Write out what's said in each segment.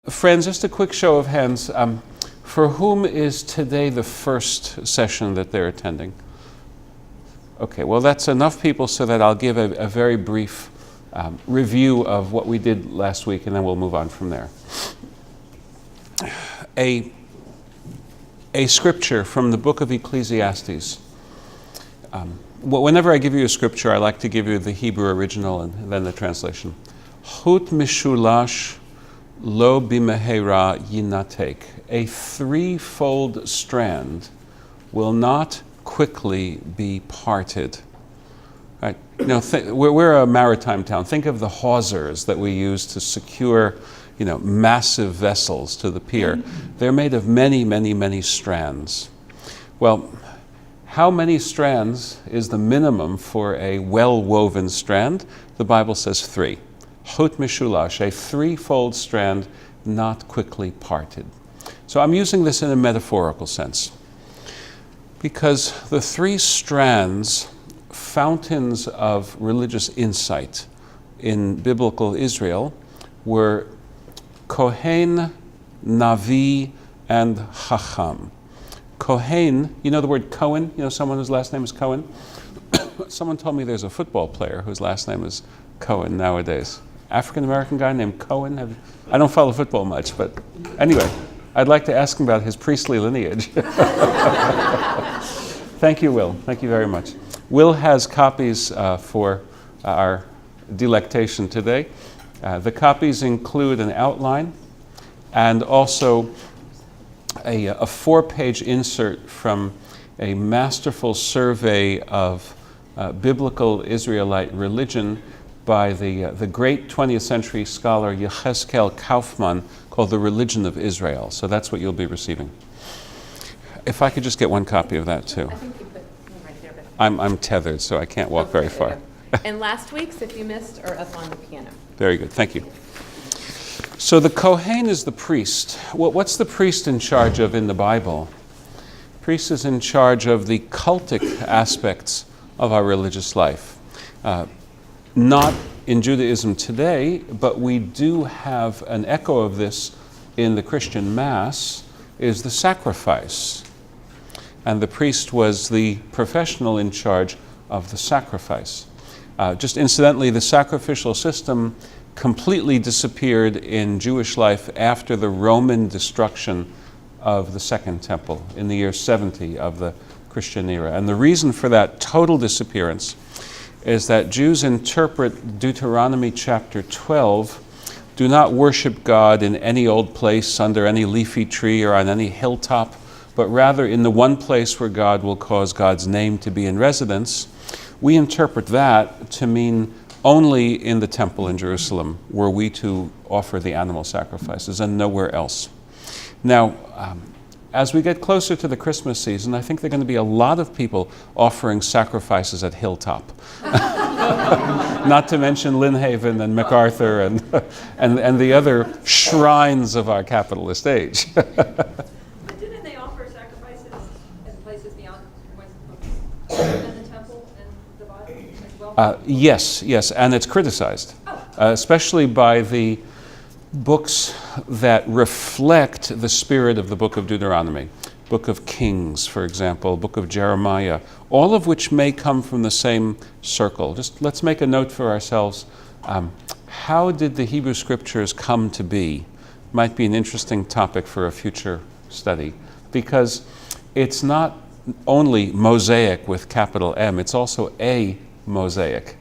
Friends, just a quick show of hands. For whom is today the first session that they're attending? Okay, well that's enough people so that I'll give a very brief review of what we did last week, and then we'll move on from there. A scripture from the book of Ecclesiastes. Whenever I give you a scripture, I like to give you the Hebrew original and then the translation. Chut mishulash lo bimehera yinatek. A threefold strand will not quickly be parted. Right? You know, we're a maritime town. Think of the hawsers that we use to secure, massive vessels to the pier. They're made of many, many, many strands. Well, how many strands is the minimum for a well-woven strand? The Bible says 3. Chut mishulash, a threefold strand not quickly parted. So I'm using this in a metaphorical sense because the 3 strands, fountains of religious insight in biblical Israel, were Kohen, Navi, and Chacham. Kohen, you know the word Cohen? You know someone whose last name is Cohen? Someone told me there's a football player whose last name is Cohen nowadays. African-American guy named Cohen. I don't follow football much, but anyway, I'd like to ask him about his priestly lineage. Thank you, Will. Thank you very much. Will has copies for our delectation today. The copies include an outline and also a 4-page insert from a masterful survey of biblical Israelite religion by the great 20th century scholar Yechezkel Kaufman, called The Religion of Israel. So that's what you'll be receiving. If I could just get one copy of that too. I think you put one right there. But I'm tethered, so I can't walk very far. And last week's, if you missed, are up on the piano. Very good, thank you. So the Kohen is the priest. What's the priest in charge of in the Bible? Priest is in charge of the cultic aspects of our religious life. Not in Judaism today, but we do have an echo of this in the Christian Mass, is the sacrifice. And the priest was the professional in charge of the sacrifice. Just incidentally, the sacrificial system completely disappeared in Jewish life after the Roman destruction of the Second Temple in the year 70 of the Christian era. And the reason for that total disappearance is that Jews interpret Deuteronomy chapter 12, do not worship God in any old place, under any leafy tree or on any hilltop, but rather in the one place where God will cause God's name to be in residence. We interpret that to mean only in the temple in Jerusalem were we to offer the animal sacrifices and nowhere else. Now, as we get closer to the Christmas season, I think there are going to be a lot of people offering sacrifices at Hilltop. Not to mention Lynn Haven and MacArthur and the other shrines of our capitalist age. But didn't they offer sacrifices in places beyond the temple and the Bible as well? Yes, and it's criticized, especially by the books that reflect the spirit of the book of Deuteronomy, book of Kings, for example, book of Jeremiah, all of which may come from the same circle. Just let's make a note for ourselves. How did the Hebrew Scriptures come to be? Might be an interesting topic for a future study, because it's not only Mosaic with capital M, it's also a mosaic.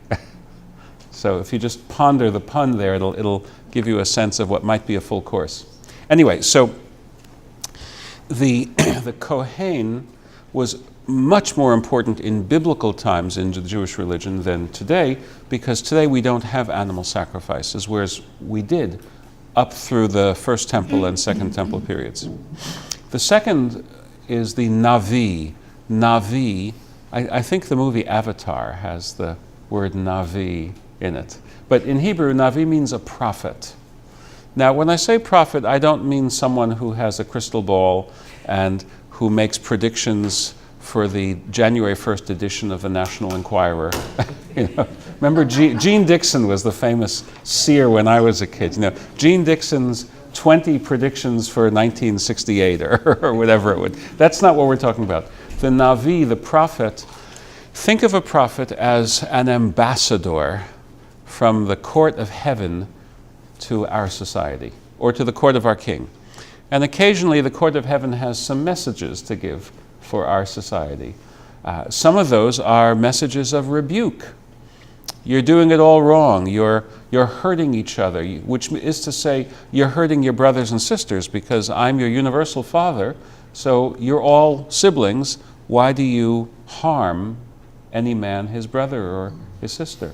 So if you just ponder the pun there, it'll give you a sense of what might be a full course. Anyway, so the Kohen was much more important in biblical times in the Jewish religion than today, because today we don't have animal sacrifices, whereas we did up through the First Temple and Second Temple periods. The second is the Navi. Navi, I think the movie Avatar has the word Navi in it. But in Hebrew, Navi means a prophet. Now, when I say prophet, I don't mean someone who has a crystal ball and who makes predictions for the January 1st edition of the National Enquirer. Remember, Gene Dixon was the famous seer when I was a kid. Gene Dixon's 20 predictions for 1968 or whatever it would. That's not what we're talking about. The Navi, the prophet, think of a prophet as an ambassador from the court of heaven to our society, or to the court of our king. And occasionally the court of heaven has some messages to give for our society. Some of those are messages of rebuke. You're doing it all wrong. You're hurting each other, which is to say, you're hurting your brothers and sisters because I'm your universal father, so you're all siblings. Why do you harm any man, his brother or his sister?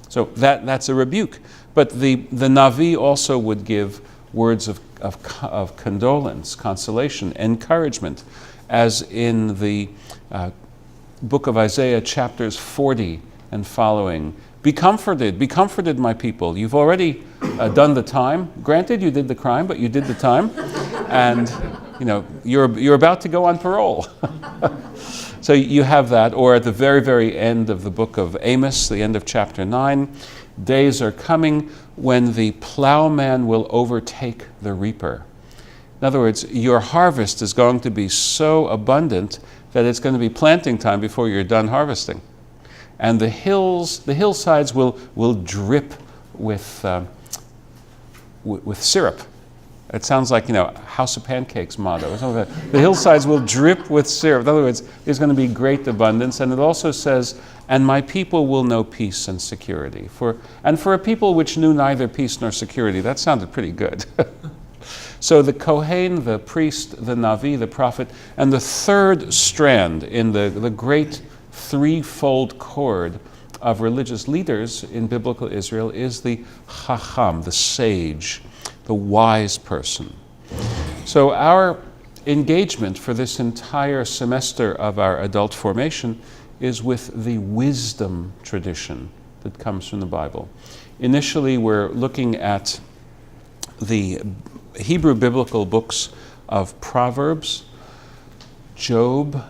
So that's a rebuke. But the Navi also would give words of condolence, consolation, encouragement, as in the book of Isaiah, chapters 40 and following. Be comforted, my people. You've already done the time. Granted, you did the crime, but you did the time. And you're about to go on parole. So you have that. Or at the very, very end of the book of Amos, the end of chapter 9, days are coming when the plowman will overtake the reaper. In other words, your harvest is going to be so abundant that it's going to be planting time before you're done harvesting. And the hillsides will drip with syrup. It sounds like, House of Pancakes motto. The hillsides will drip with syrup. In other words, there's going to be great abundance. And it also says, and my people will know peace and security. For a people which knew neither peace nor security, that sounded pretty good. So the Kohen, the priest, the Navi, the prophet, and the third strand in the great threefold cord of religious leaders in biblical Israel is the Chacham, the sage, the wise person. So our engagement for this entire semester of our adult formation is with the wisdom tradition that comes from the Bible. Initially, we're looking at the Hebrew biblical books of Proverbs, Job,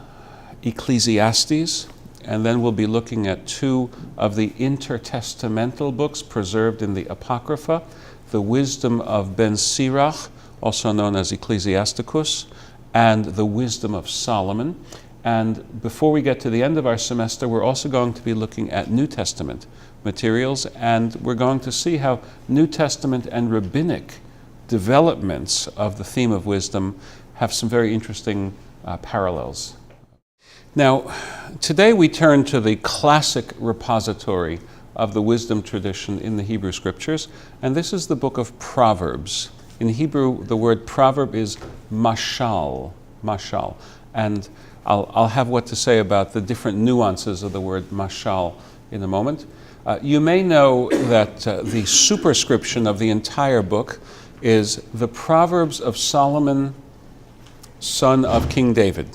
Ecclesiastes, and then we'll be looking at two of the intertestamental books preserved in the Apocrypha, the Wisdom of Ben Sirach, also known as Ecclesiasticus, and the Wisdom of Solomon. And before we get to the end of our semester, we're also going to be looking at New Testament materials, and we're going to see how New Testament and rabbinic developments of the theme of wisdom have some very interesting parallels. Now, today we turn to the classic repository of the wisdom tradition in the Hebrew Scriptures, and this is the book of Proverbs. In Hebrew, the word proverb is mashal, and I'll have what to say about the different nuances of the word mashal in a moment. You may know that the superscription of the entire book is the Proverbs of Solomon, son of King David,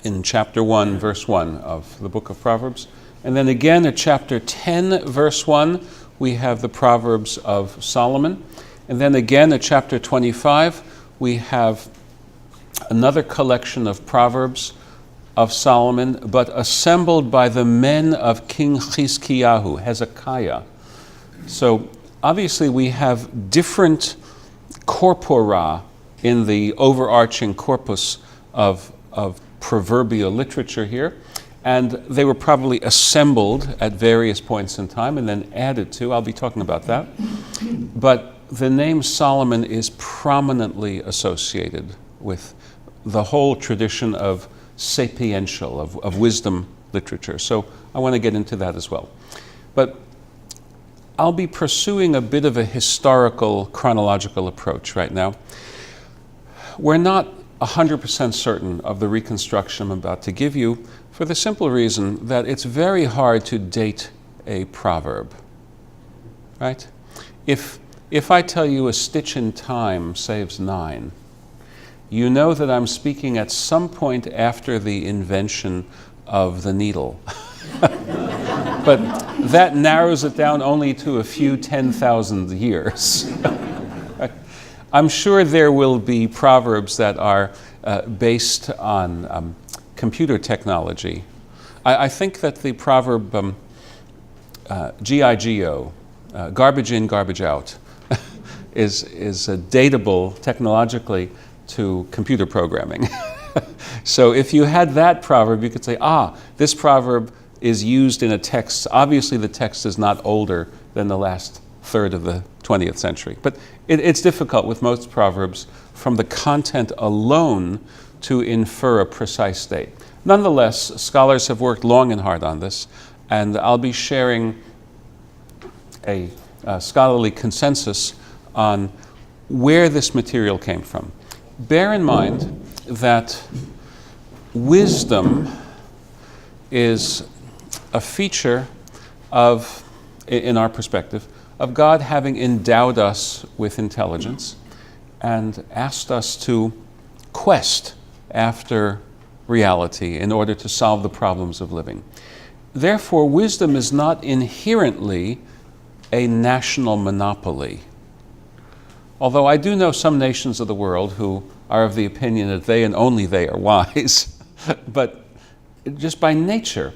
in chapter 1, verse 1 of the book of Proverbs. And then again at chapter 10, verse 1, we have the Proverbs of Solomon. And then again at chapter 25, we have another collection of Proverbs of Solomon, but assembled by the men of King Hezekiah. So obviously we have different corpora in the overarching corpus of proverbial literature here, and they were probably assembled at various points in time and then added to. I'll be talking about that. But the name Solomon is prominently associated with the whole tradition of sapiential, of wisdom literature. So I want to get into that as well. But I'll be pursuing a bit of a historical, chronological approach right now. We're not 100% certain of the reconstruction I'm about to give you for the simple reason that it's very hard to date a proverb, right? If I tell you a stitch in time saves 9, you know that I'm speaking at some point after the invention of the needle. But that narrows it down only to a few 10,000 years. I'm sure there will be proverbs that are based on computer technology. I think that the proverb GIGO, garbage in, garbage out, is dateable technologically to computer programming. So if you had that proverb, you could say, this proverb is used in a text. Obviously, the text is not older than the last third of the 20th century. But it's difficult with most proverbs from the content alone to infer a precise date. Nonetheless, scholars have worked long and hard on this, and I'll be sharing a scholarly consensus on where this material came from. Bear in mind that wisdom is a feature of, in our perspective, of God having endowed us with intelligence and asked us to quest after reality in order to solve the problems of living. Therefore, wisdom is not inherently a national monopoly. Although I do know some nations of the world who are of the opinion that they and only they are wise, but just by nature,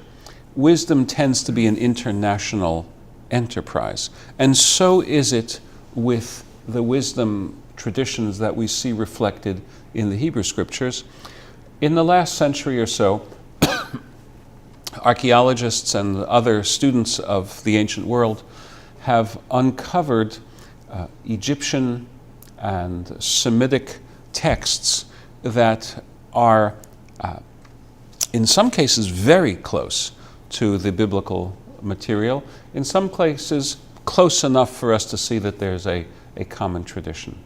wisdom tends to be an international enterprise. And so is it with the wisdom traditions that we see reflected in the Hebrew Scriptures. In the last century or so, archaeologists and other students of the ancient world have uncovered Egyptian and Semitic texts that are, in some cases, very close to the biblical material. In some places, close enough for us to see that there's a common tradition.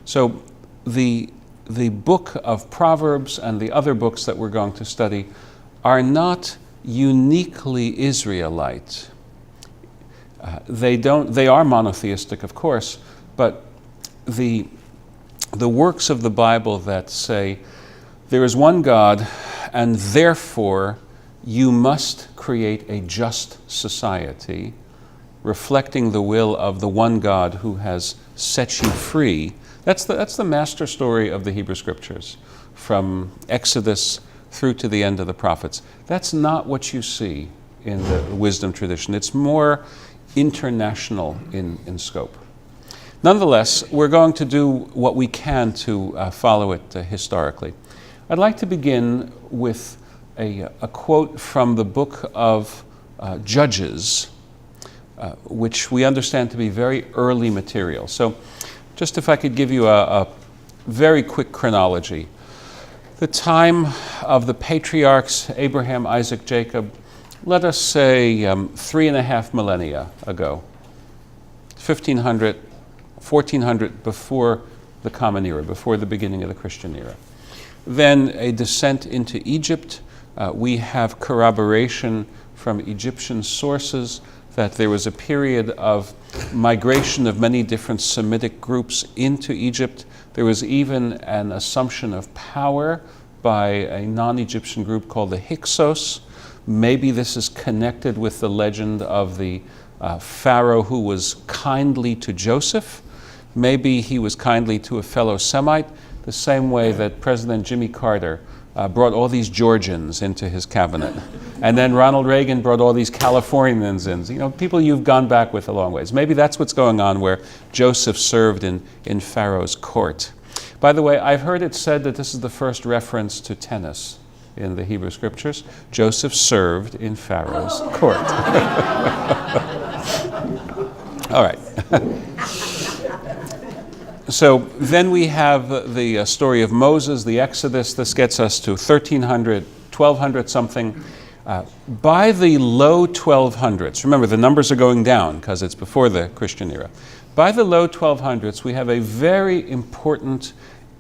So the book of Proverbs and the other books that we're going to study are not uniquely Israelite. They are monotheistic, of course, but the works of the Bible that say there is one God and therefore you must create a just society reflecting the will of the one God who has set you free. That's the master story of the Hebrew Scriptures, from Exodus through to the end of the prophets. That's not what you see in the wisdom tradition. It's more international in scope. Nonetheless, we're going to do what we can to follow it historically. I'd like to begin with a quote from the book of Judges, which we understand to be very early material. So just if I could give you a very quick chronology. The time of the patriarchs, Abraham, Isaac, Jacob, let us say 3.5 millennia ago, 1500, 1400 before the Common Era, before the beginning of the Christian era. Then a descent into Egypt. We have corroboration from Egyptian sources that there was a period of migration of many different Semitic groups into Egypt. There was even an assumption of power by a non-Egyptian group called the Hyksos. Maybe this is connected with the legend of the Pharaoh who was kindly to Joseph. Maybe he was kindly to a fellow Semite, the same way that President Jimmy Carter brought all these Georgians into his cabinet. And then Ronald Reagan brought all these Californians in, people you've gone back with a long ways. Maybe that's what's going on where Joseph served in Pharaoh's court. By the way, I've heard it said that this is the first reference to tennis in the Hebrew Scriptures. Joseph served in Pharaoh's court. All right. So then we have the story of Moses, the Exodus. This gets us to 1300, 1200 something. By the low 1200s, remember the numbers are going down because it's before the Christian era. By the low 1200s, we have a very important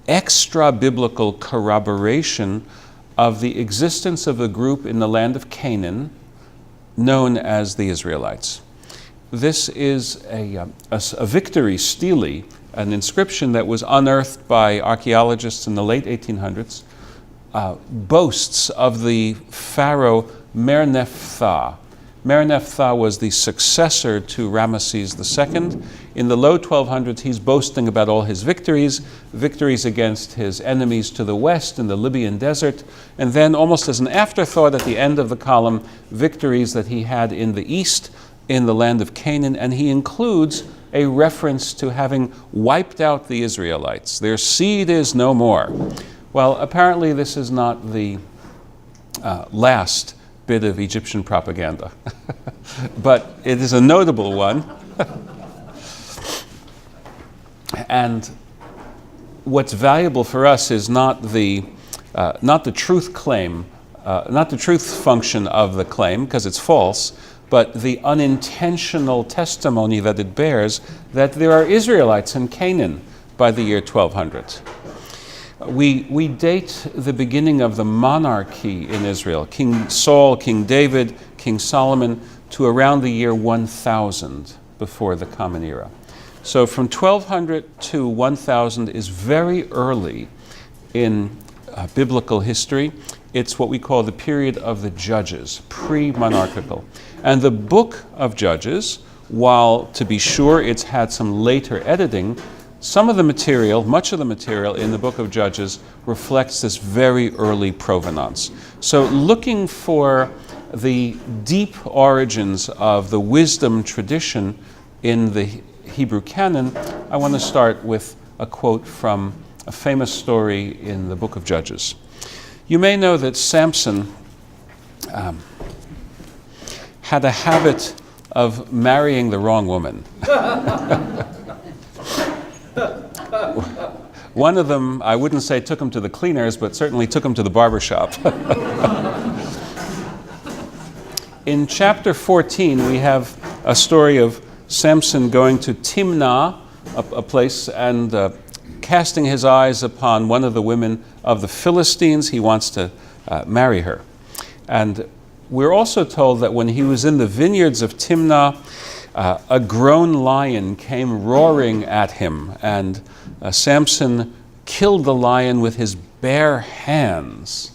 extra-biblical corroboration of the existence of a group in the land of Canaan known as the Israelites. This is a victory stele, an inscription that was unearthed by archaeologists in the late 1800s, boasts of the pharaoh Mer-Nephthah. Mer-Nephthah was the successor to Ramesses II. In the low 1200s, he's boasting about all his victories against his enemies to the west in the Libyan desert, and then almost as an afterthought at the end of the column, victories that he had in the east in the land of Canaan, and he includes a reference to having wiped out the Israelites. Their seed is no more. Well, apparently this is not the last bit of Egyptian propaganda, but it is a notable one. And what's valuable for us is not the truth claim, not the truth function of the claim, because it's false, but the unintentional testimony that it bears that there are Israelites in Canaan by the year 1200. We date the beginning of the monarchy in Israel, King Saul, King David, King Solomon, to around the year 1000 before the Common Era. So from 1200 to 1000 is very early in biblical history. It's what we call the period of the Judges, pre-monarchical. And the book of Judges, while to be sure it's had some later editing, some of the material, much of the material in the book of Judges reflects this very early provenance. So looking for the deep origins of the wisdom tradition in the Hebrew canon, I want to start with a quote from a famous story in the book of Judges. You may know that Samson had a habit of marrying the wrong woman. One of them, I wouldn't say took him to the cleaners, but certainly took him to the barber shop. In chapter 14, we have a story of Samson going to Timnah, a place, and casting his eyes upon one of the women of the Philistines. He wants to marry her. And we're also told that when he was in the vineyards of Timnah, a grown lion came roaring at him, and Samson killed the lion with his bare hands.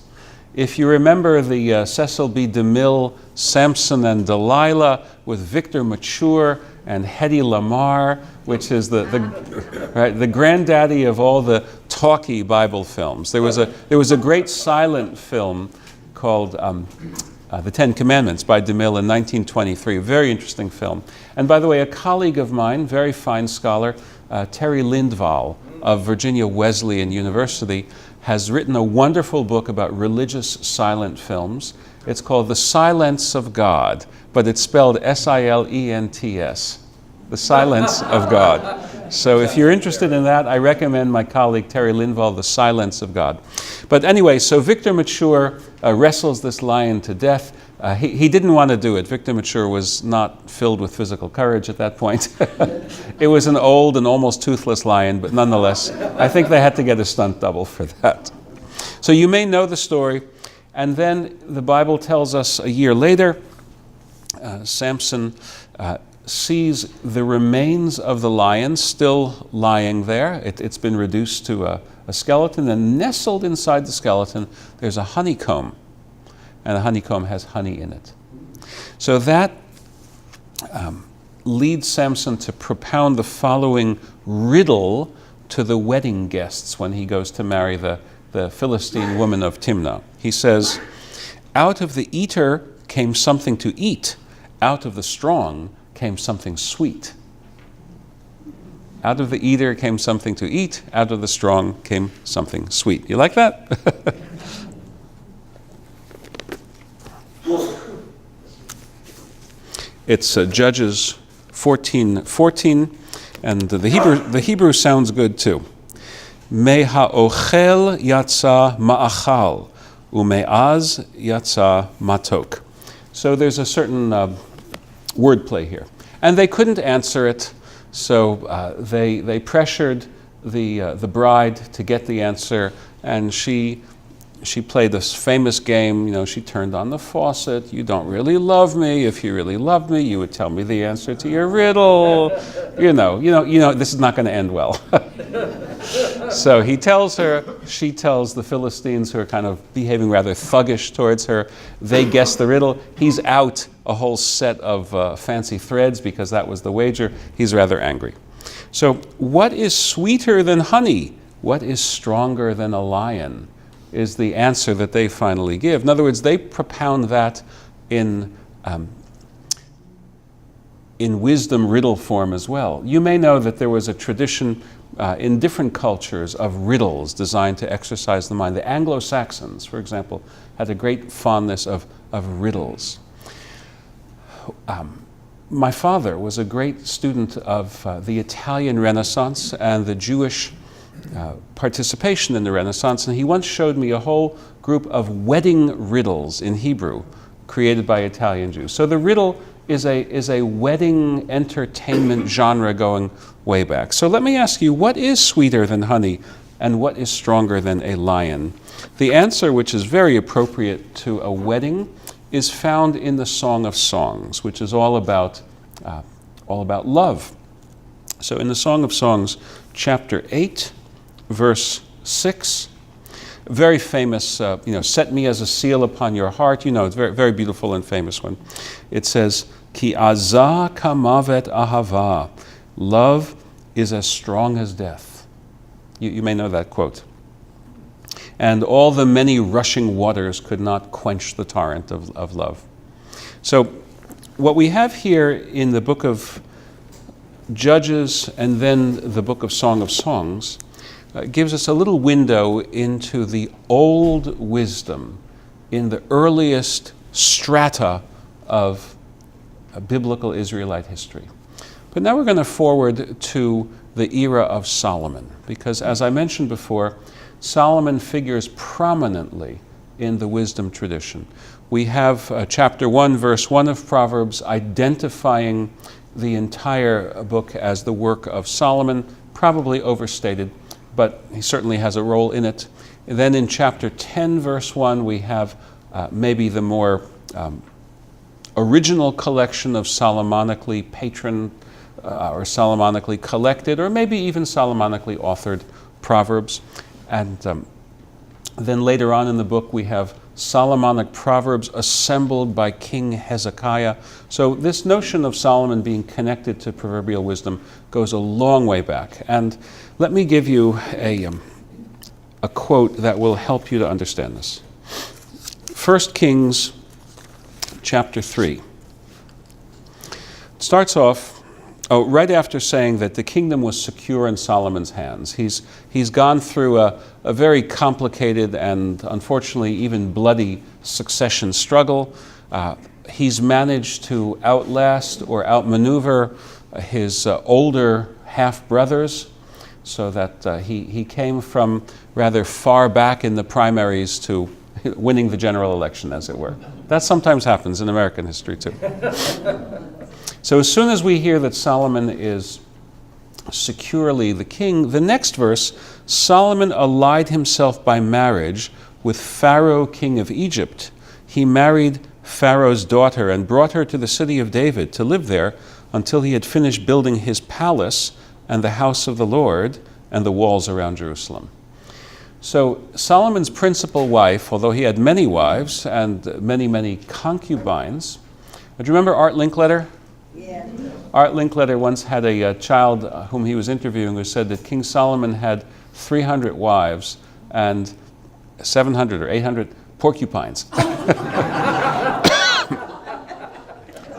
If you remember the Cecil B. DeMille, Samson and Delilah, with Victor Mature and Hedy Lamarr, which is the granddaddy of all the talky Bible films. There was a great silent film called The Ten Commandments by DeMille in 1923, a very interesting film. And by the way, a colleague of mine, very fine scholar, Terry Lindvall of Virginia Wesleyan University, has written a wonderful book about religious silent films. It's called The Silence of God, but it's spelled S-I-L-E-N-T-S, The Silence of God. So if you're interested in that, I recommend my colleague Terry Lindvall, The Silence of God. But anyway, so Victor Mature wrestles this lion to death. He didn't want to do it. Victor Mature was not filled with physical courage at that point. It was an old and almost toothless lion, but nonetheless, I think they had to get a stunt double for that. So you may know the story. And then the Bible tells us a year later, Samson sees the remains of the lion still lying there. It's been reduced to a skeleton, and nestled inside the skeleton, there's a honeycomb. And the honeycomb has honey in it. So that leads Samson to propound the following riddle to the wedding guests when he goes to marry the Philistine woman of Timnah. He says, "Out of the eater came something to eat. Out of the strong came something sweet." Out of the eater came something to eat. Out of the strong came something sweet. You like that? It's Judges 14:14, and the Hebrew sounds good too. Me ha'ochel yatsa ma'achal, ume'az yatsa matok. So there's a certain wordplay here. And they couldn't answer it, so they pressured the bride to get the answer, and she played this famous game. You know, she turned on the faucet. "You don't really love me. If you really loved me, you would tell me the answer to your riddle." You know, this is not going to end well. So he tells her, she tells the Philistines, who are kind of behaving rather thuggish towards her. They guess the riddle. He's out a whole set of fancy threads because that was the wager. He's rather angry. So what is sweeter than honey? What is stronger than a lion? Is the answer that they finally give. In other words, they propound that in in wisdom riddle form as well. You may know that there was a tradition in different cultures of riddles designed to exercise the mind. The Anglo-Saxons, for example, had a great fondness of riddles. My father was a great student of the Italian Renaissance and the Jewish participation in the Renaissance, and he once showed me a whole group of wedding riddles in Hebrew created by Italian Jews. So the riddle is a wedding entertainment genre going way back. So let me ask you, what is sweeter than honey and what is stronger than a lion? The answer, which is very appropriate to a wedding, is found in the Song of Songs, which is all about love. So in the Song of Songs, chapter 8, verse 6, very famous, set me as a seal upon your heart. You know, it's a very, very beautiful and famous one. It says, Ki azah kamavet ahava. Love is as strong as death. You may know that quote. And all the many rushing waters could not quench the torrent of love. So what we have here in the book of Judges and then the book of Song of Songs gives us a little window into the old wisdom in the earliest strata of biblical Israelite history. But now we're going to forward to the era of Solomon, because as I mentioned before, Solomon figures prominently in the wisdom tradition. We have chapter 1, verse 1 of Proverbs identifying the entire book as the work of Solomon, probably overstated, but he certainly has a role in it. And then in chapter 10, verse 1, we have maybe the more original collection of Solomonically patroned or Solomonically collected, or maybe even Solomonically authored Proverbs. And then later on in the book, we have Solomonic Proverbs assembled by King Hezekiah. So this notion of Solomon being connected to proverbial wisdom goes a long way back. And let me give you a quote that will help you to understand this. 1 Kings chapter 3. It starts off right after saying that the kingdom was secure in Solomon's hands. He's gone through a very complicated and unfortunately even bloody succession struggle. He's managed to outlast or outmaneuver his older half-brothers, so that he came from rather far back in the primaries to winning the general election, as it were. That sometimes happens in American history too. So as soon as we hear that Solomon is securely the king, the next verse, Solomon allied himself by marriage with Pharaoh, king of Egypt. He married Pharaoh's daughter and brought her to the city of David to live there until he had finished building his palace and the house of the Lord and the walls around Jerusalem. So Solomon's principal wife, although he had many wives and many, many concubines, do you remember Art Linkletter? Yeah. Art Linkletter once had a child whom he was interviewing who said that King Solomon had 300 wives and 700 or 800 porcupines.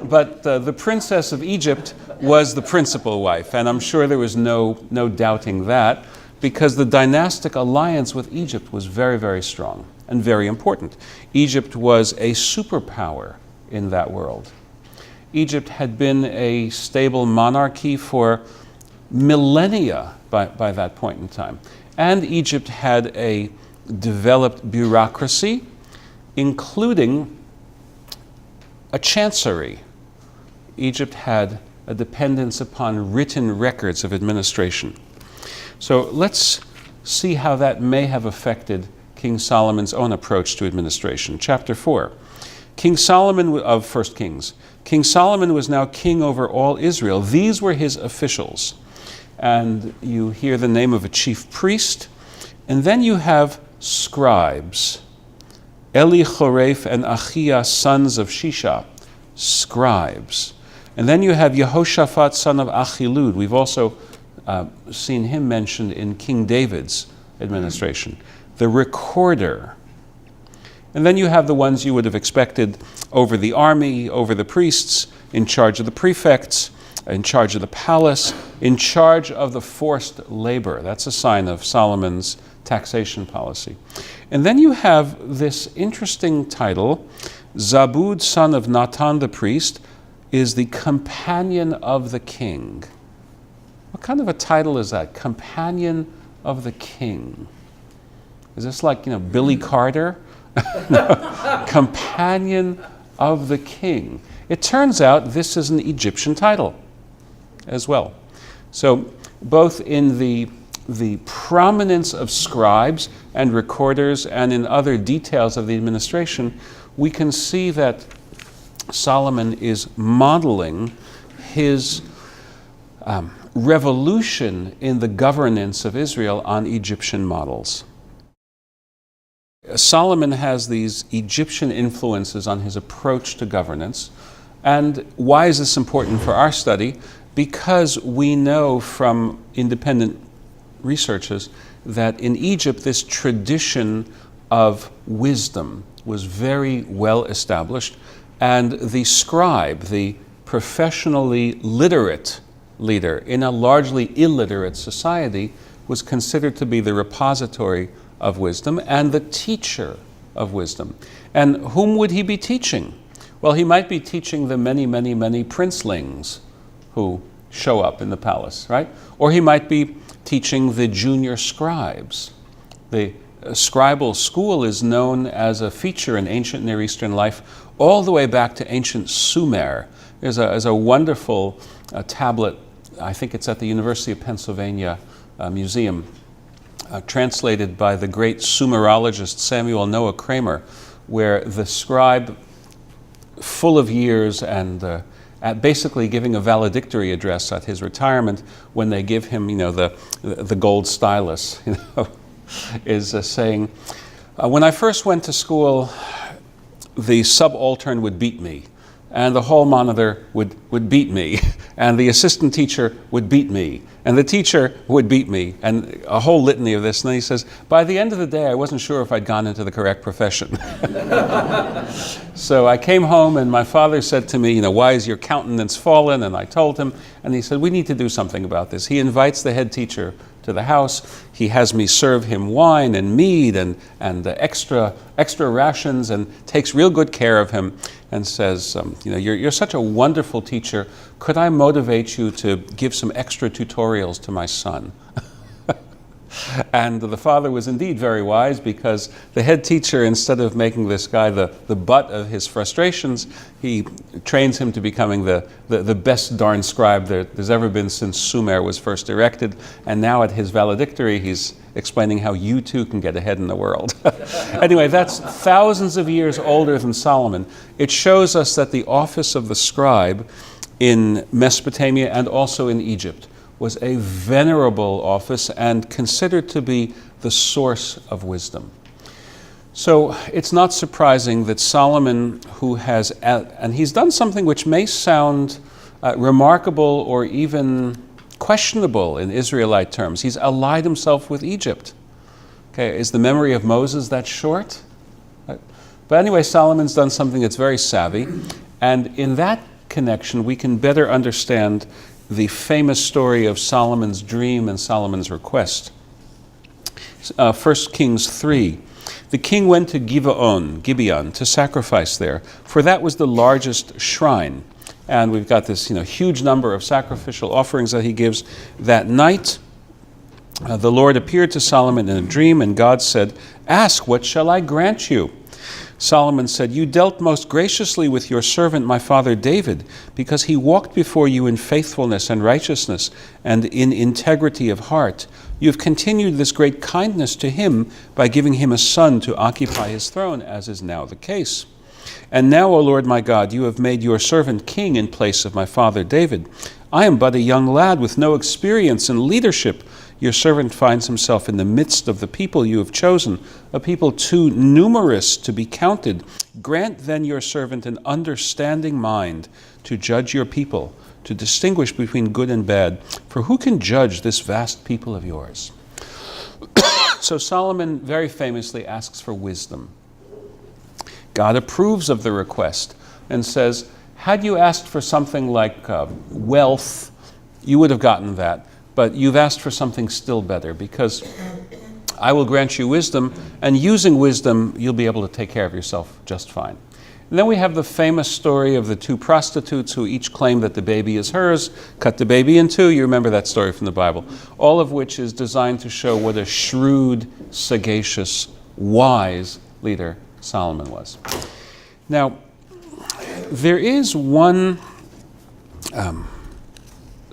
But the princess of Egypt was the principal wife, and I'm sure there was no doubting that, because the dynastic alliance with Egypt was very, very strong and very important. Egypt was a superpower in that world. Egypt had been a stable monarchy for millennia by that point in time. And Egypt had a developed bureaucracy, including a chancery. Egypt had a dependence upon written records of administration. So let's see how that may have affected King Solomon's own approach to administration. Chapter 4. King Solomon of 1 Kings. King Solomon was now king over all Israel. These were his officials. And you hear the name of a chief priest. And then you have scribes. Eli Choreph and Achia, sons of Shisha. Scribes. And then you have Yehoshaphat, son of Achilud. We've also seen him mentioned in King David's administration. The recorder. And then you have the ones you would have expected over the army, over the priests, in charge of the prefects, in charge of the palace, in charge of the forced labor. That's a sign of Solomon's taxation policy. And then you have this interesting title, Zabud, son of Natan the priest, is the companion of the king. What kind of a title is that? Companion of the king. Is this like, Billy Carter? No. Companion of the king. It turns out this is an Egyptian title as well. So both in the prominence of scribes and recorders and in other details of the administration, we can see that Solomon is modeling his revolution in the governance of Israel on Egyptian models. Solomon has these Egyptian influences on his approach to governance. And why is this important for our study? Because we know from independent researchers that in Egypt this tradition of wisdom was very well established, and the scribe, the professionally literate leader in a largely illiterate society, was considered to be the repository of wisdom and the teacher of wisdom. And whom would he be teaching? Well, he might be teaching the many, many, many princelings who show up in the palace, right? Or he might be teaching the junior scribes. The scribal school is known as a feature in ancient Near Eastern life all the way back to ancient Sumer. There's a wonderful tablet, I think it's at the University of Pennsylvania Museum, translated by the great Sumerologist Samuel Noah Kramer, where the scribe, full of years and at basically giving a valedictory address at his retirement, when they give him, the gold stylus, is saying, when I first went to school, the subaltern would beat me, and the hall monitor would beat me, and the assistant teacher would beat me, and the teacher would beat me, and a whole litany of this. And then he says, by the end of the day, I wasn't sure if I'd gone into the correct profession. So I came home, and my father said to me, why is your countenance fallen? And I told him, and he said, we need to do something about this. He invites the head teacher to the house. He has me serve him wine and mead and extra rations, and takes real good care of him, and says, you're such a wonderful teacher. Could I motivate you to give some extra tutorials to my son? And the father was indeed very wise, because the head teacher, instead of making this guy the butt of his frustrations, he trains him to becoming the best darn scribe there's ever been since Sumer was first erected. And now at his valedictory, he's explaining how you too can get ahead in the world. Anyway, that's thousands of years older than Solomon. It shows us that the office of the scribe in Mesopotamia and also in Egypt was a venerable office and considered to be the source of wisdom. So it's not surprising that Solomon, who has, and he's done something which may sound remarkable or even questionable in Israelite terms. He's allied himself with Egypt. Okay, is the memory of Moses that short? But anyway, Solomon's done something that's very savvy, and in that connection we can better understand the famous story of Solomon's dream and Solomon's request. 1 Kings 3. The king went to Gibeon, to sacrifice there, for that was the largest shrine. And we've got this huge number of sacrificial offerings that he gives. That night, the Lord appeared to Solomon in a dream, and God said, "Ask, what shall I grant you?" Solomon said, "You dealt most graciously with your servant my father David, because he walked before you in faithfulness and righteousness and in integrity of heart. You have continued this great kindness to him by giving him a son to occupy his throne, as is now the case. And now, O Lord my God, you have made your servant king in place of my father David. I am but a young lad with no experience in leadership. Your servant finds himself in the midst of the people you have chosen, a people too numerous to be counted. Grant then your servant an understanding mind to judge your people, to distinguish between good and bad. For who can judge this vast people of yours?" So Solomon very famously asks for wisdom. God approves of the request and says, had you asked for something like wealth, you would have gotten that, but you've asked for something still better, because I will grant you wisdom, and using wisdom, you'll be able to take care of yourself just fine. And then we have the famous story of the two prostitutes who each claim that the baby is hers, cut the baby in two. You remember that story from the Bible. All of which is designed to show what a shrewd, sagacious, wise leader Solomon was. Now, there is one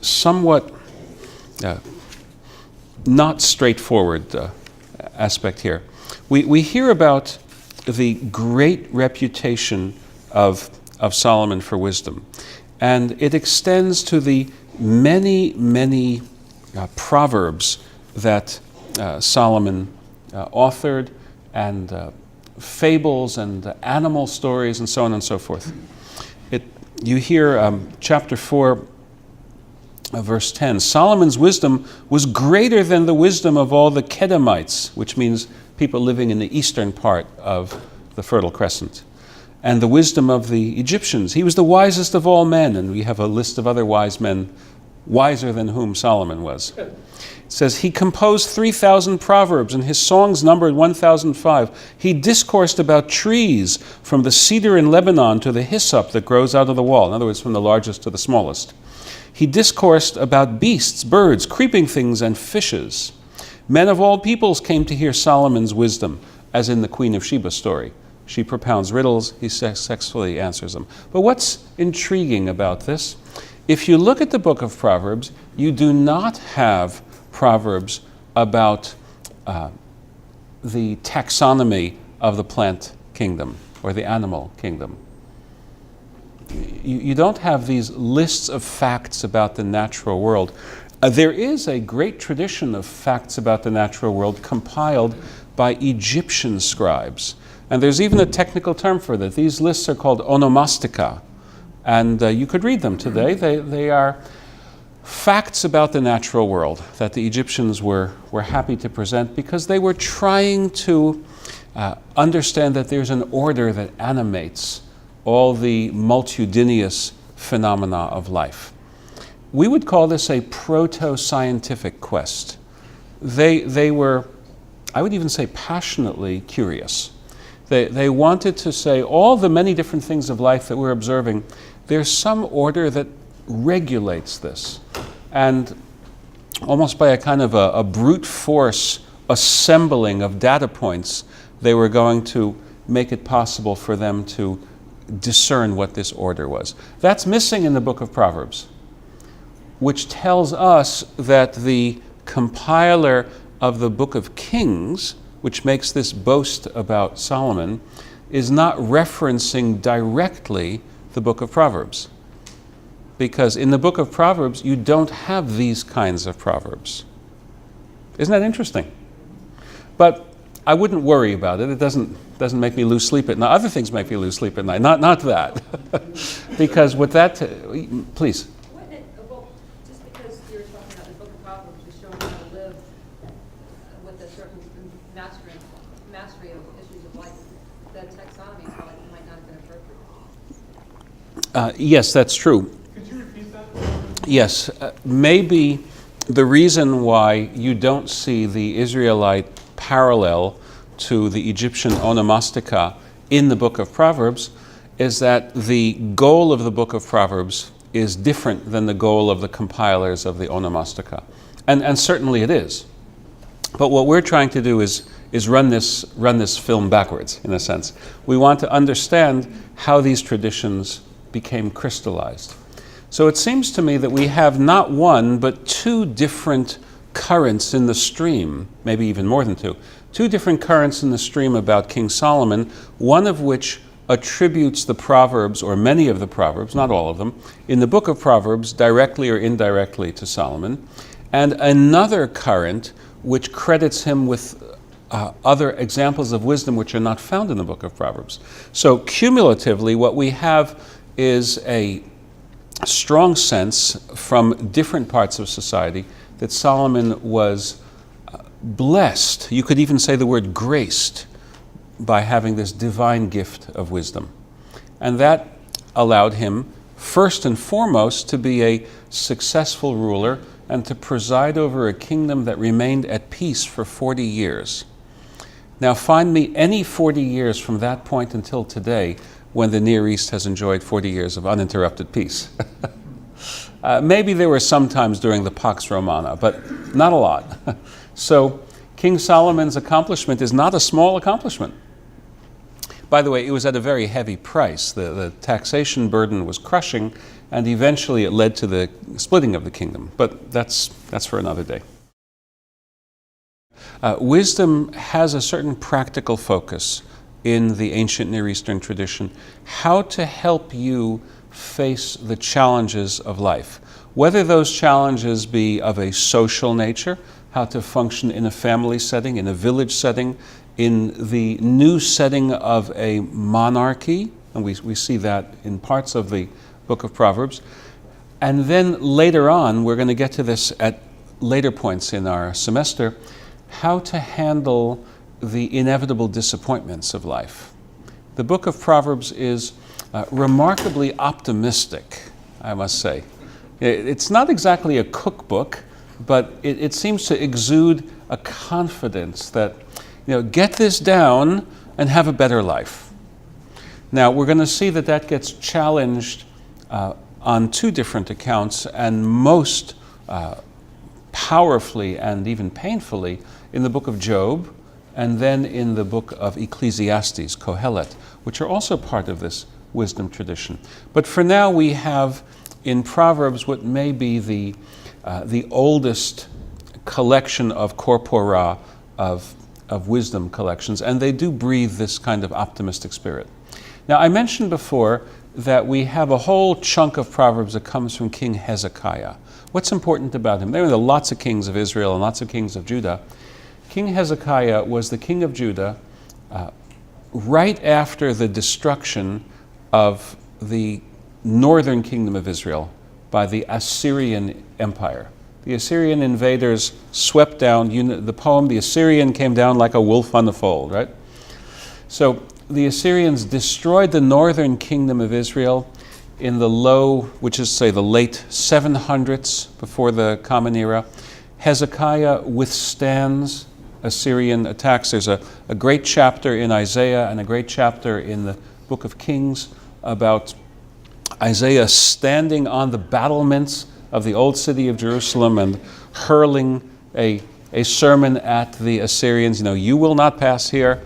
somewhat not straightforward aspect here. We hear about the great reputation of Solomon for wisdom. And it extends to the many proverbs that Solomon authored, and fables and animal stories and so on and so forth. You hear chapter 4, verse 10, Solomon's wisdom was greater than the wisdom of all the Kedemites, which means people living in the eastern part of the Fertile Crescent, and the wisdom of the Egyptians. He was the wisest of all men, and we have a list of other wise men, wiser than whom Solomon was. It says, he composed 3,000 proverbs, and his songs numbered 1,005. He discoursed about trees, from the cedar in Lebanon to the hyssop that grows out of the wall. In other words, from the largest to the smallest. He discoursed about beasts, birds, creeping things, and fishes. Men of all peoples came to hear Solomon's wisdom, as in the Queen of Sheba story. She propounds riddles, he successfully answers them. But what's intriguing about this? If you look at the book of Proverbs, you do not have Proverbs about the taxonomy of the plant kingdom or the animal kingdom. You don't have these lists of facts about the natural world. There is a great tradition of facts about the natural world compiled by Egyptian scribes. And there's even a technical term for that. These lists are called onomastica. And you could read them today. They are facts about the natural world that the Egyptians were happy to present, because they were trying to understand that there's an order that animates all the multitudinous phenomena of life. We would call this a proto-scientific quest. They were, I would even say, passionately curious. They wanted to say, all the many different things of life that we're observing, there's some order that regulates this. And almost by a kind of a brute force assembling of data points, they were going to make it possible for them to discern what this order was. That's missing in the book of Proverbs, which tells us that the compiler of the book of Kings, which makes this boast about Solomon, is not referencing directly the book of Proverbs. Because in the book of Proverbs, you don't have these kinds of proverbs. Isn't that interesting? But I wouldn't worry about it. It doesn't make me lose sleep at night. Other things make me lose sleep at night, not that. Because with that, please. Well, just because you're talking about the book of Proverbs is showing how to live with a certain mastery of issues of life, the taxonomy probably might not have been appropriate. Yes, that's true. Could you repeat that? Yes, maybe the reason why you don't see the Israelite parallel to the Egyptian onomastica in the book of Proverbs is that the goal of the book of Proverbs is different than the goal of the compilers of the onomastica. And certainly it is. But what we're trying to do is run this film backwards, in a sense. We want to understand how these traditions became crystallized. So it seems to me that we have not one, but two different currents in the stream, maybe even more than two different currents in the stream about King Solomon, one of which attributes the Proverbs, or many of the Proverbs, not all of them, in the book of Proverbs, directly or indirectly to Solomon, and another current which credits him with other examples of wisdom which are not found in the book of Proverbs. So cumulatively, what we have is a strong sense from different parts of society that Solomon was blessed, you could even say the word graced, by having this divine gift of wisdom. And that allowed him, first and foremost, to be a successful ruler and to preside over a kingdom that remained at peace for 40 years. Now find me any 40 years from that point until today when the Near East has enjoyed 40 years of uninterrupted peace. Maybe there were some times during the Pax Romana, but not a lot. So King Solomon's accomplishment is not a small accomplishment. By the way, it was at a very heavy price. The taxation burden was crushing, and eventually it led to the splitting of the kingdom. But that's for another day. Wisdom has a certain practical focus in the ancient Near Eastern tradition, how to help you face the challenges of life. Whether those challenges be of a social nature, how to function in a family setting, in a village setting, in the new setting of a monarchy, and we see that in parts of the book of Proverbs. And then later on, we're going to get to this at later points in our semester, how to handle the inevitable disappointments of life. The book of Proverbs is remarkably optimistic, I must say. It's not exactly a cookbook, but it seems to exude a confidence that, get this down and have a better life. Now, we're going to see that gets challenged on two different accounts, and most powerfully and even painfully in the book of Job, and then in the book of Ecclesiastes, Kohelet, which are also part of this wisdom tradition. But for now, we have in Proverbs what may be the oldest collection of corpora of wisdom collections, and they do breathe this kind of optimistic spirit. Now, I mentioned before that we have a whole chunk of Proverbs that comes from King Hezekiah. What's important about him? There were lots of kings of Israel and lots of kings of Judah. King Hezekiah was the king of Judah right after the destruction of the northern kingdom of Israel by the Assyrian Empire. The Assyrian invaders swept down, the poem, the Assyrian came down like a wolf on the fold, right? So the Assyrians destroyed the northern kingdom of Israel in the which is say the late 700s before the Common Era. Hezekiah withstands Assyrian attacks. There's a great chapter in Isaiah and a great chapter in the book of Kings about Isaiah standing on the battlements of the old city of Jerusalem and hurling a sermon at the Assyrians. You will not pass here.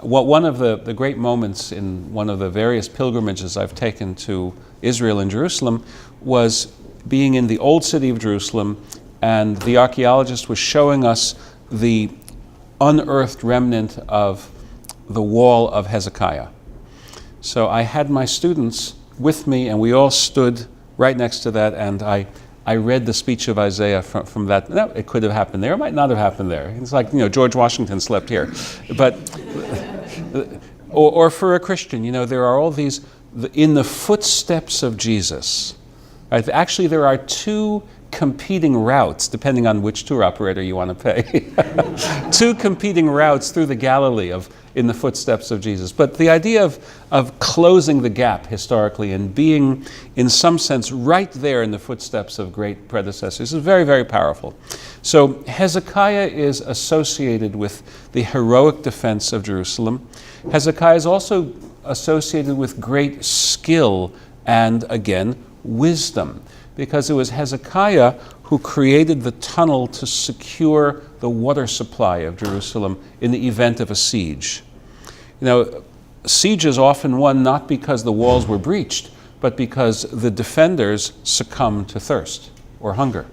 One of the great moments in one of the various pilgrimages I've taken to Israel and Jerusalem was being in the old city of Jerusalem, and the archaeologist was showing us the unearthed remnant of the wall of Hezekiah. So I had my students with me, and we all stood right next to that, and I read the speech of Isaiah from that. No, it could have happened there. It might not have happened there. It's like, George Washington slept here. But, or for a Christian, there are all these, in the footsteps of Jesus. Right? Actually, there are two competing routes, depending on which tour operator you want to pay. Two competing routes through the Galilee in the footsteps of Jesus. But the idea of closing the gap historically and being, in some sense, right there in the footsteps of great predecessors is very, very powerful. So Hezekiah is associated with the heroic defense of Jerusalem. Hezekiah is also associated with great skill and, again, wisdom, because it was Hezekiah who created the tunnel to secure the water supply of Jerusalem in the event of a siege. Sieges often won not because the walls were breached, but because the defenders succumbed to thirst or hunger.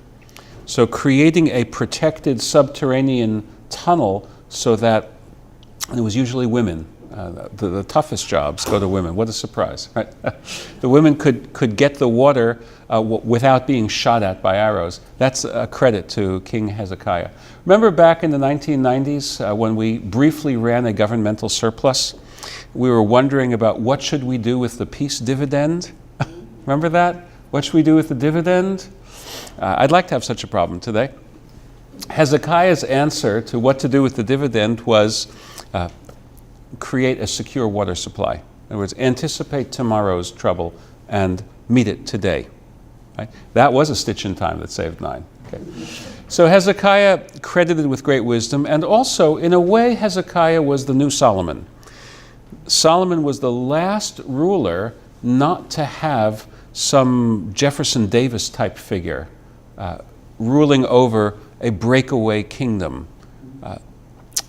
So creating a protected subterranean tunnel so that, and it was usually women, the toughest jobs go to women. What a surprise, right? The women could get the water without being shot at by arrows. That's a credit to King Hezekiah. Remember back in the 1990s when we briefly ran a governmental surplus? We were wondering about what should we do with the peace dividend? Remember that? What should we do with the dividend? I'd like to have such a problem today. Hezekiah's answer to what to do with the dividend was create a secure water supply. In other words, anticipate tomorrow's trouble and meet it today. Right? That was a stitch in time that saved 9. Okay. So Hezekiah credited with great wisdom, and also, in a way, Hezekiah was the new Solomon. Solomon was the last ruler not to have some Jefferson Davis type figure ruling over a breakaway kingdom.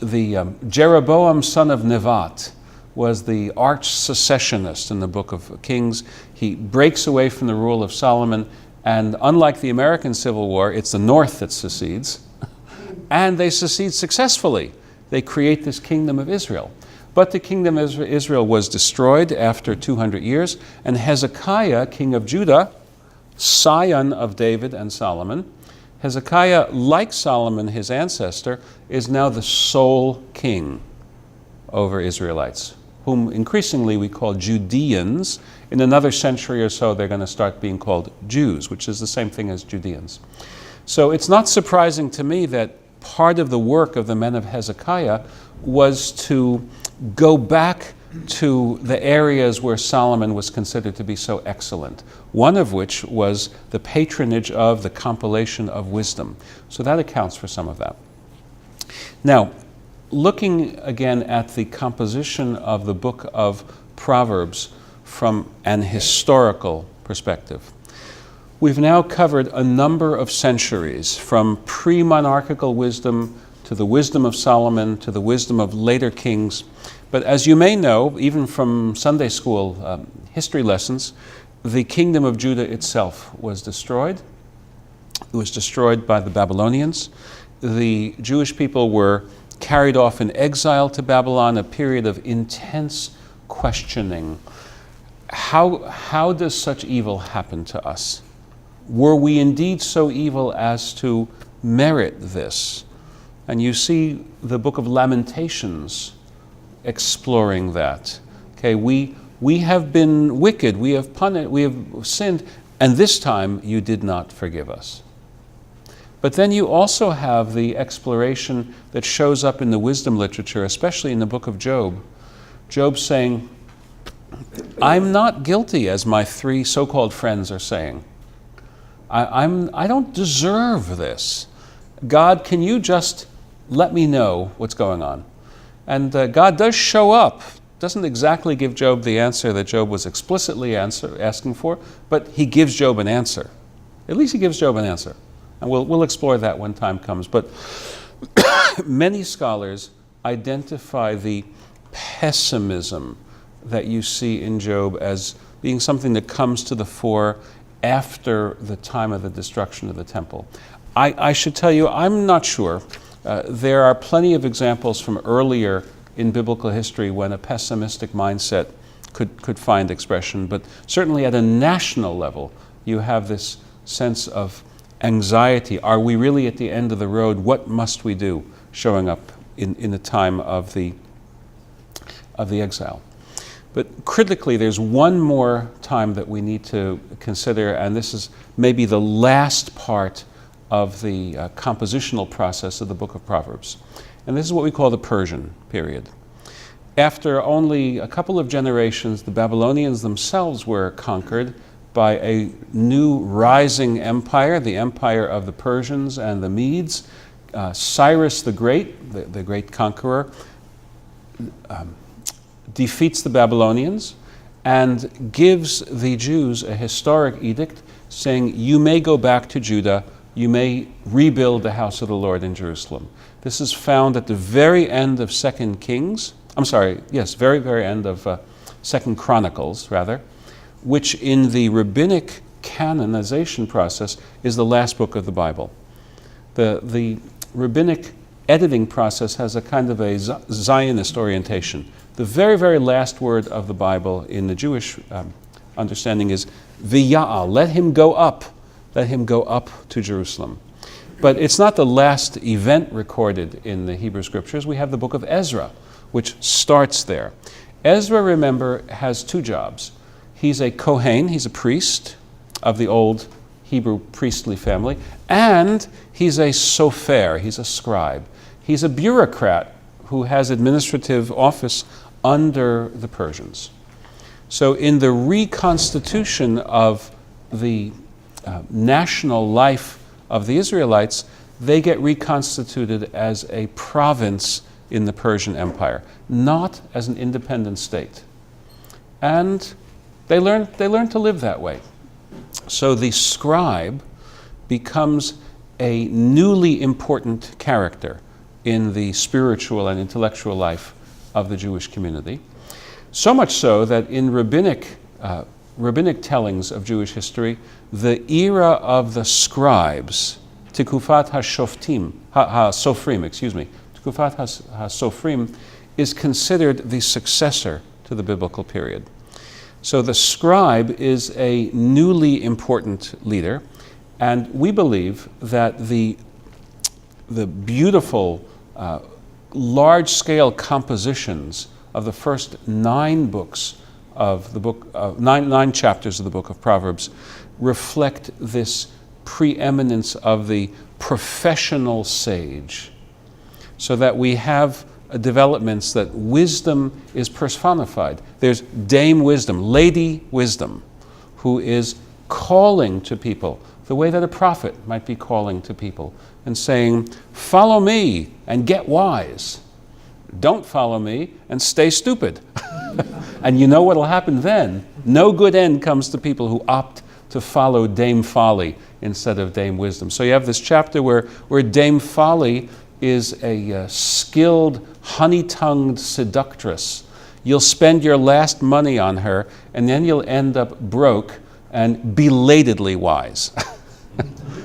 Jeroboam, son of Nevat, was the arch secessionist in the book of Kings. He breaks away from the rule of Solomon, and unlike the American Civil War, it's the North that secedes, and they secede successfully. They create this kingdom of Israel. But the kingdom of Israel was destroyed after 200 years, and Hezekiah, king of Judah, scion of David and Solomon, Hezekiah, like Solomon, his ancestor, is now the sole king over Israelites, whom increasingly we call Judeans. In another century or so, they're going to start being called Jews, which is the same thing as Judeans. So it's not surprising to me that part of the work of the men of Hezekiah was to go back to the areas where Solomon was considered to be so excellent, one of which was the patronage of the compilation of wisdom. So that accounts for some of that. Now, looking again at the composition of the book of Proverbs from an historical perspective, we've now covered a number of centuries, from pre-monarchical wisdom to the wisdom of Solomon to the wisdom of later kings. But as you may know, even from Sunday school history lessons, the kingdom of Judah itself was destroyed. It was destroyed by the Babylonians. The Jewish people were carried off in exile to Babylon, a period of intense questioning. How does such evil happen to us? Were we indeed so evil as to merit this? And you see the book of Lamentations exploring that. Okay, we have been wicked, we have sinned, and this time you did not forgive us. But then you also have the exploration that shows up in the wisdom literature, especially in the book of Job. Job saying, I'm not guilty, as my 3 so-called friends are saying. I don't deserve this. God, can you just let me know what's going on? And God does show up. Doesn't exactly give Job the answer that Job was explicitly asking for, but he gives Job an answer. At least he gives Job an answer. And we'll explore that when time comes. But many scholars identify the pessimism that you see in Job as being something that comes to the fore after the time of the destruction of the temple. I should tell you, I'm not sure. There are plenty of examples from earlier in biblical history when a pessimistic mindset could find expression, but certainly at a national level, you have this sense of anxiety. Are we really at the end of the road? What must we do? Showing up in the time of the exile. But critically, there's one more time that we need to consider, and this is maybe the last part of the compositional process of the book of Proverbs. And this is what we call the Persian period. After only a couple of generations, the Babylonians themselves were conquered by a new rising empire, the empire of the Persians and the Medes. Cyrus the Great, the great conqueror, defeats the Babylonians and gives the Jews a historic edict saying, you may go back to Judah, you may rebuild the house of the Lord in Jerusalem. This is found at the very end of very end of 2 Chronicles, rather, which in the rabbinic canonization process is the last book of the Bible. The rabbinic editing process has a kind of a Zionist orientation. The very, very last word of the Bible in the Jewish understanding is V'ya'al, let him go up to Jerusalem. But it's not the last event recorded in the Hebrew Scriptures. We have the book of Ezra, which starts there. Ezra, remember, has 2 jobs. He's a Kohen, he's a priest of the old Hebrew priestly family, and he's a sofer, he's a scribe. He's a bureaucrat who has administrative office under the Persians. So in the reconstitution of the national life of the Israelites, they get reconstituted as a province in the Persian Empire, not as an independent state. And they learn to live that way. So the scribe becomes a newly important character in the spiritual and intellectual life of the Jewish community. So much so that in rabbinic tellings of Jewish history, the era of the scribes, Tikufat HaSofrim, Tikufat HaSofrim, is considered the successor to the biblical period. So the scribe is a newly important leader, and we believe that the beautiful, large-scale compositions of the first 9 books of the book, nine chapters of the book of Proverbs, reflect this preeminence of the professional sage, so that we have developments that wisdom is personified. There's Dame Wisdom, Lady Wisdom, who is calling to people the way that a prophet might be calling to people and saying, follow me and get wise. Don't follow me and stay stupid. And you know what will happen then? No good end comes to people who opt to follow Dame Folly instead of Dame Wisdom. So you have this chapter where Dame Folly is a skilled, honey-tongued seductress. You'll spend your last money on her, and then you'll end up broke and belatedly wise.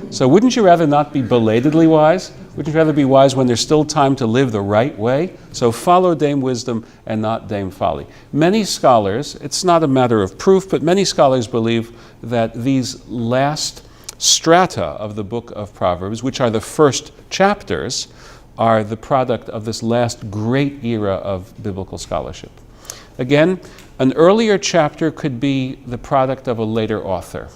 So wouldn't you rather not be belatedly wise? Wouldn't you rather be wise when there's still time to live the right way? So follow Dame Wisdom and not Dame Folly. Many scholars, it's not a matter of proof, but many scholars believe that these last strata of the book of Proverbs, which are the first chapters, are the product of this last great era of biblical scholarship. Again, an earlier chapter could be the product of a later author.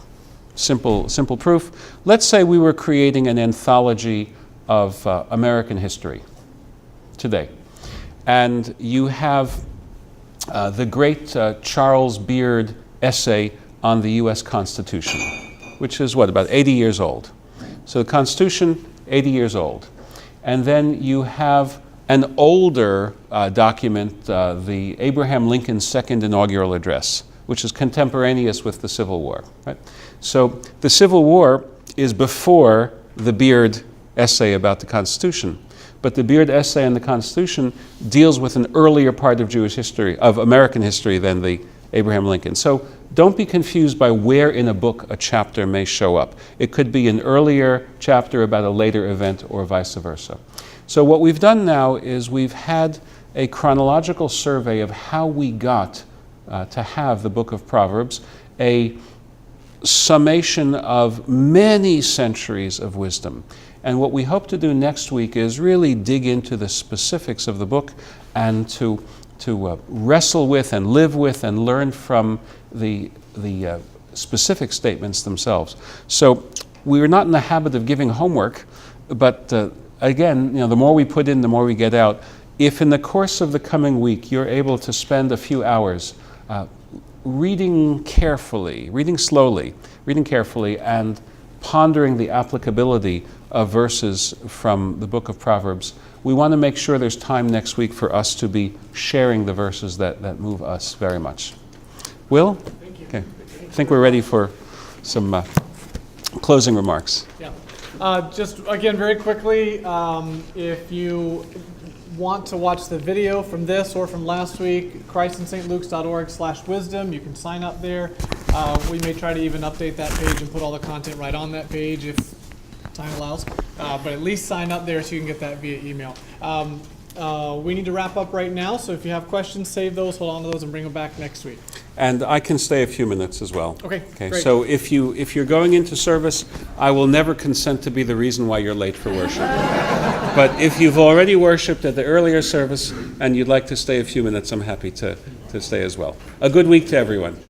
Simple proof. Let's say we were creating an anthology of American history today, and you have the great Charles Beard essay on the U.S. Constitution, which is about 80 years old. So the Constitution, 80 years old. And then you have an older document, the Abraham Lincoln's second inaugural address, which is contemporaneous with the Civil War. Right? So the Civil War is before the Beard essay about the Constitution. But the Beard essay on the Constitution deals with an earlier part of Jewish history, of American history, than the Abraham Lincoln. So don't be confused by where in a book a chapter may show up. It could be an earlier chapter about a later event or vice versa. So what we've done now is we've had a chronological survey of how we got to have the book of Proverbs, a summation of many centuries of wisdom. And what we hope to do next week is really dig into the specifics of the book and to wrestle with and live with and learn from the specific statements themselves. So we're not in the habit of giving homework, but again, the more we put in, the more we get out. If in the course of the coming week you're able to spend a few hours reading carefully, reading slowly, reading carefully, and pondering the applicability of verses from the book of Proverbs, we want to make sure there's time next week for us to be sharing the verses that move us very much. Will? Thank you. Okay. I think we're ready for some closing remarks. Yeah. Just again, very quickly, if you want to watch the video from this or from last week, christandstluke's.org/wisdom, you can sign up there. We may try to even update that page and put all the content right on that page if time allows, but at least sign up there so you can get that via email. We need to wrap up right now, so if you have questions, save those, hold on to those, and bring them back next week. And I can stay a few minutes as well. Okay, great. So if you're going into service, I will never consent to be the reason why you're late for worship. But if you've already worshipped at the earlier service and you'd like to stay a few minutes, I'm happy to stay as well. A good week to everyone.